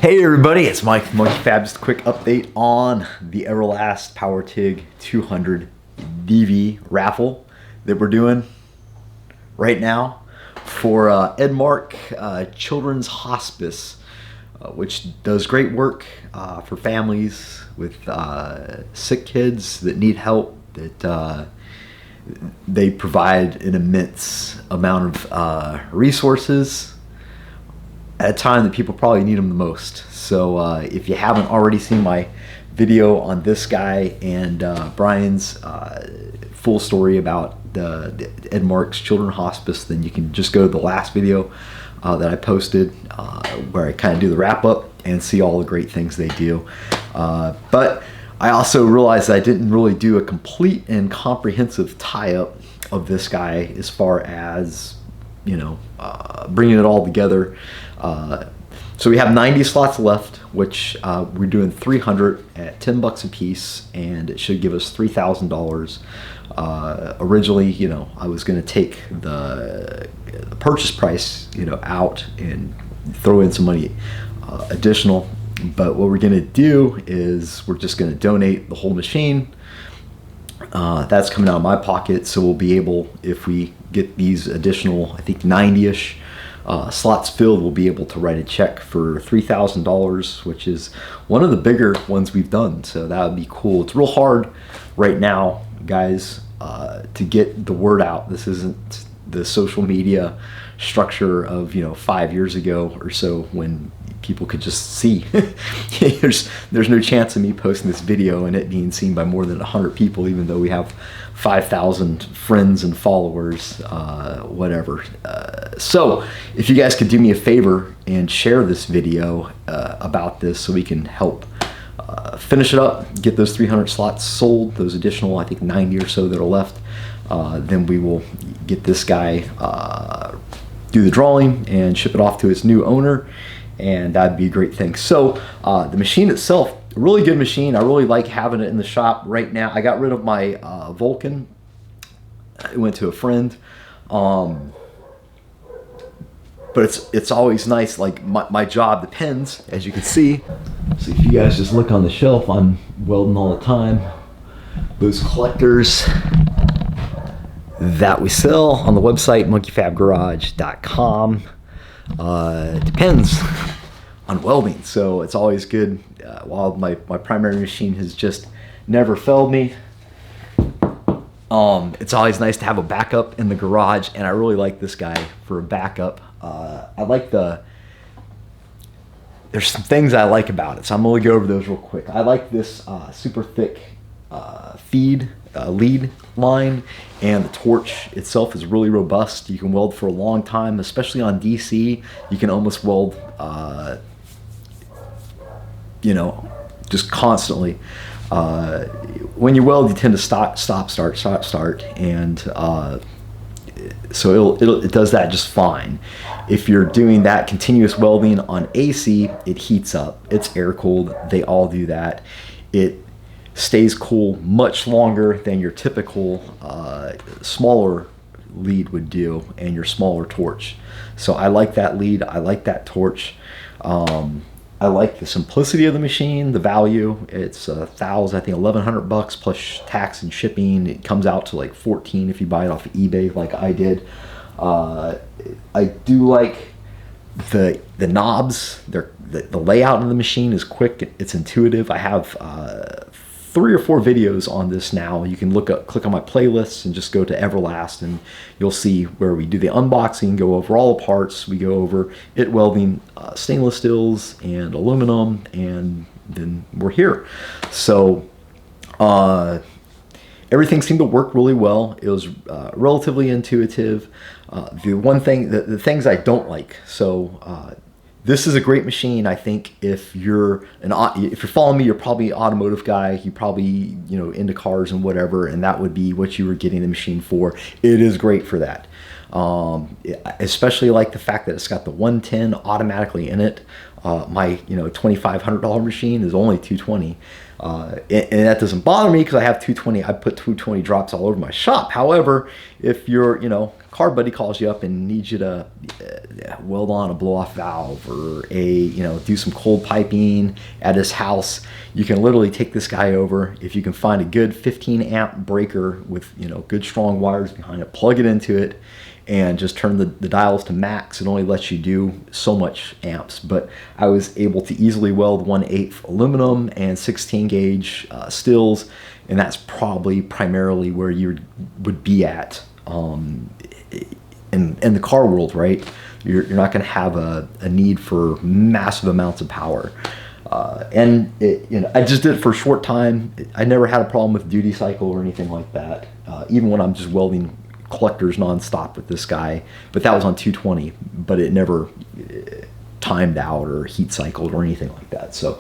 Hey everybody, it's Mike from Monkey Fab. Just a quick update on the Everlast Powertig 200 DV raffle that we're doing right now for Edmark Children's Hospice, which does great work for families with sick kids that need help. That they provide an immense amount of resources at a time that people probably need them the most. So if you haven't already seen my video on this guy and Brian's full story about the Edmark's Children's Hospice, then you can just go to the last video that I posted where I kind of do the wrap up and see all the great things they do. But I also realized I didn't really do a complete and comprehensive tie-up of this guy as far as, you know, bringing it all together. So we have 90 slots left, which we're doing 300 at 10 bucks a piece, and it should give us $3,000. Originally, you know, I was going to take the purchase price, you know, out and throw in some money additional. But what we're going to do is we're just going to donate the whole machine. That's coming out of my pocket, so we'll be able, if we get these additional, I think 90-ish slots filled, we'll be able to write a check for $3,000, which is one of the bigger ones we've done. So that would be cool. It's real hard right now, guys, to get the word out. This isn't the social media structure of, you know, 5 years ago or so when people could just see. there's no chance of me posting this video and it being seen by more than 100 people, even though we have 5,000 friends and followers, whatever. So if you guys could do me a favor and share this video about this so we can help finish it up, get those 300 slots sold, those additional, I think 90 or so that are left, then we will get this guy, do the drawing and ship it off to its new owner, and that'd be a great thing. So the machine itself, a really good machine. I really like having it in the shop right now. I got rid of my Vulcan. I went to a friend. But it's always nice. Like my job depends, as you can see. So if you guys just look on the shelf, I'm welding all the time. Those collectors that we sell on the website, monkeyfabgarage.com. Depends on welding, so it's always good. While my primary machine has just never failed me, it's always nice to have a backup in the garage, and I really like this guy for a backup. I like there's some things I like about it, so I'm gonna go over those real quick. I like this super thick lead line, and the torch itself is really robust. You can weld for a long time, especially on DC. You can almost weld, you know, just constantly. When you weld, you tend to stop, start, and so it does that just fine. If you're doing that continuous welding on AC, it heats up. It's air cooled. They all do that. It stays cool much longer than your typical smaller lead would do, and your smaller torch. So I like that lead. I like that torch. I like the simplicity of the machine, the value. It's I think $1,100 plus tax and shipping. It comes out to like 14 if you buy it off of eBay, like I did. I do like the knobs. The layout of the machine is quick. It's intuitive. I have 3 or 4 videos on this now. You can click on my playlists and just go to Everlast, and you'll see where we do the unboxing, go over all the parts. We go over it welding stainless steels and aluminum, and then we're here. So everything seemed to work really well. It was relatively intuitive. The things I don't like. So this is a great machine. I think if you're following me, you're probably an automotive guy. You probably, you know, into cars and whatever, and that would be what you were getting the machine for. It is great for that. Especially like the fact that it's got the 110 automatically in it. My $2,500 machine is only $220. And that doesn't bother me because I have 220. I put 220 drops all over my shop. However, if your car buddy calls you up and needs you to weld on a blow-off valve or do some cold piping at his house, you can literally take this guy over. If you can find a good 15 amp breaker with good strong wires behind it, plug it into it, and just turn the dials to max. It only lets you do so much amps, but I was able to easily weld 1/8 aluminum and 16 gauge stills, and that's probably primarily where you would be at in the car world, right? You're not going to have a need for massive amounts of power. And I just did it for a short time. I never had a problem with duty cycle or anything like that, even when I'm just welding collectors nonstop with this guy. But that was on 220, but it never timed out or heat cycled or anything like that. So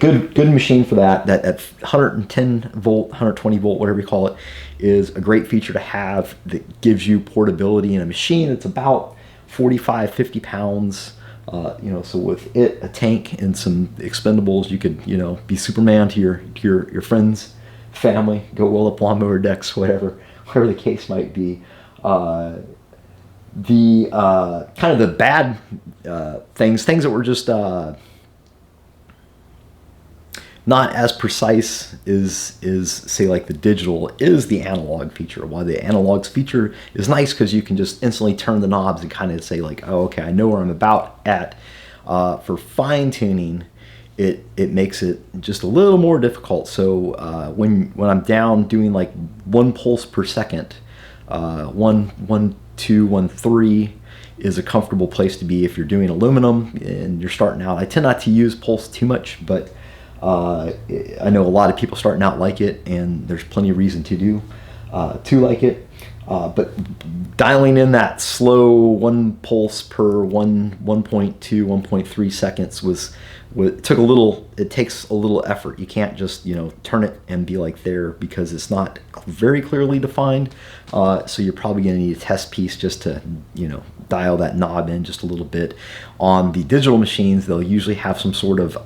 good machine for that. That 110 volt, 120 volt, whatever you call it, is a great feature to have that gives you portability in a machine that's about 45, 50 pounds. So with it, a tank, and some expendables, you could, be Superman to your friends, family, go weld up lawnmower decks, whatever the case might be. The kind of the bad things that were just not as precise is say like the digital is the analog feature. While the analog's feature is nice because you can just instantly turn the knobs and kind of say like, oh, okay, I know where I'm about at. For fine tuning, it makes it just a little more difficult. So when I'm down doing like 1 pulse per second, 1, 2, 1, 3 is a comfortable place to be if you're doing aluminum and you're starting out. I tend not to use pulse too much, but I know a lot of people starting out like it, and there's plenty of reason to like it. But dialing in that slow 1 pulse per 1.2, 1.3 seconds it takes a little effort. You can't just turn it and be like there, because it's not very clearly defined. So you're probably going to need a test piece just to dial that knob in just a little bit. On the digital machines, they'll usually have some sort of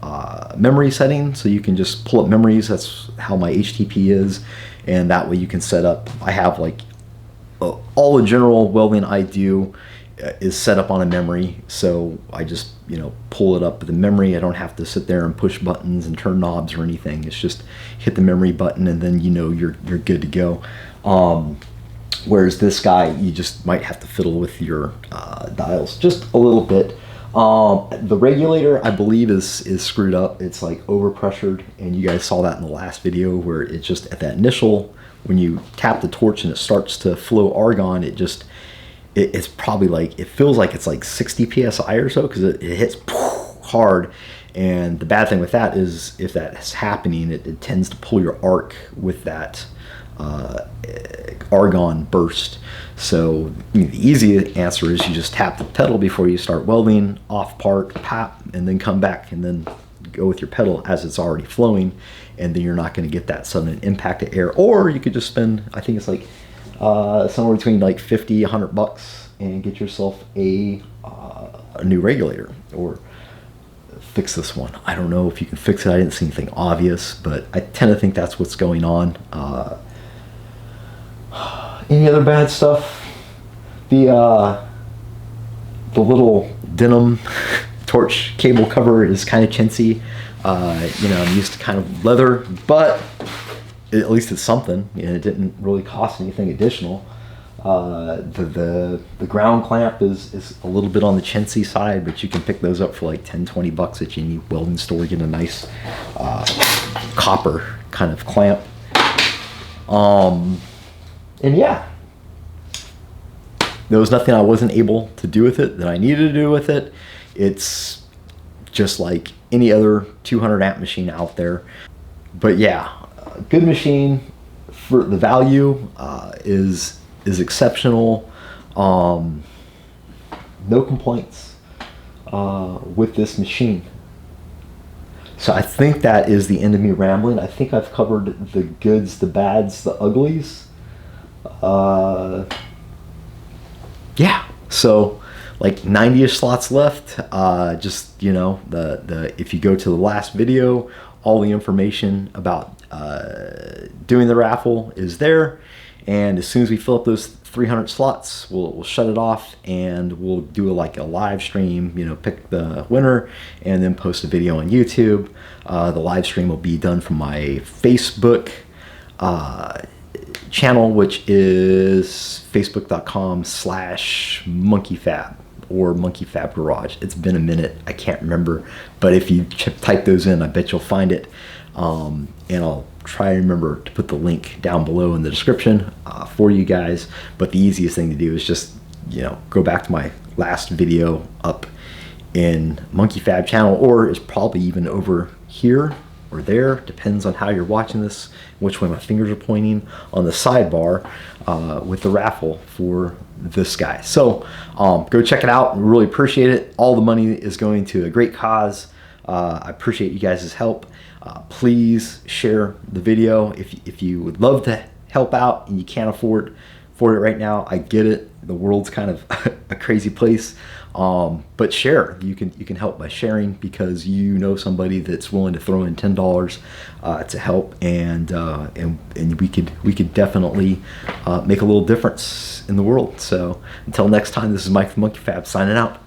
memory setting, so you can just pull up memories. That's how my HTP is, and that way you can set up. I have like all the general welding I do is set up on a memory, so I just pull it up with the memory. I don't have to sit there and push buttons and turn knobs or anything. It's just hit the memory button and then you're good to go. Whereas this guy, you just might have to fiddle with your dials just a little bit. The regulator, I believe, is screwed up. It's like overpressured, and you guys saw that in the last video where it's just at that initial, when you tap the torch and it starts to flow argon, it's probably like, it feels like it's like 60 psi or so, because it hits hard. And the bad thing with that is, if that's happening, it tends to pull your arc with that argon burst. So the easy answer is you just tap the pedal before you start welding, off part, pop, and then come back and then go with your pedal as it's already flowing, and then you're not going to get that sudden impact of air. Or you could just spend, I think it's like somewhere between like 50, 100 bucks and get yourself a new regulator, or fix this one. I don't know if you can fix it. I didn't see anything obvious, but I tend to think that's what's going on. Any other bad stuff? The little denim torch cable cover is kind of chintzy. I'm used to kind of leather, but at least it's something. It didn't really cost anything additional. The ground clamp is a little bit on the chintzy side, but you can pick those up for like 10-20 bucks at any welding store. Get a nice copper kind of clamp. And yeah, there was nothing I wasn't able to do with it that I needed to do with it. It's just like any other 200 amp machine out there. But yeah, good machine for the value. Is exceptional. No complaints with this machine. So I think that is the end of me rambling. I think I've covered the goods, the bads, the uglies. Yeah, so like 90-ish slots left. Just, you know, if you go to the last video, all the information about doing the raffle is there. And as soon as we fill up those 300 slots, we'll shut it off, and we'll do like a live stream, you know, pick the winner and then post a video on YouTube. The live stream will be done from my Facebook channel, which is facebook.com/monkeyfab or monkeyfab garage. It's been a minute, I can't remember, but if you type those in, I bet you'll find it. And I'll try and remember to put the link down below in the description for you guys. But the easiest thing to do is just, you know, go back to my last video up in Monkey Fab channel, or it's probably even over here or there, depends on how you're watching this, which way my fingers are pointing, on the sidebar with the raffle for this guy. So go check it out. Really appreciate it. All the money is going to a great cause. I appreciate you guys' help. Please share the video if you would love to help out and you can't afford it right now. I get it. The world's kind of a crazy place, but share. You can help by sharing, because you know somebody that's willing to throw in $10 to help, and we could definitely make a little difference in the world. So until next time, this is Mike from Monkey Fab signing out.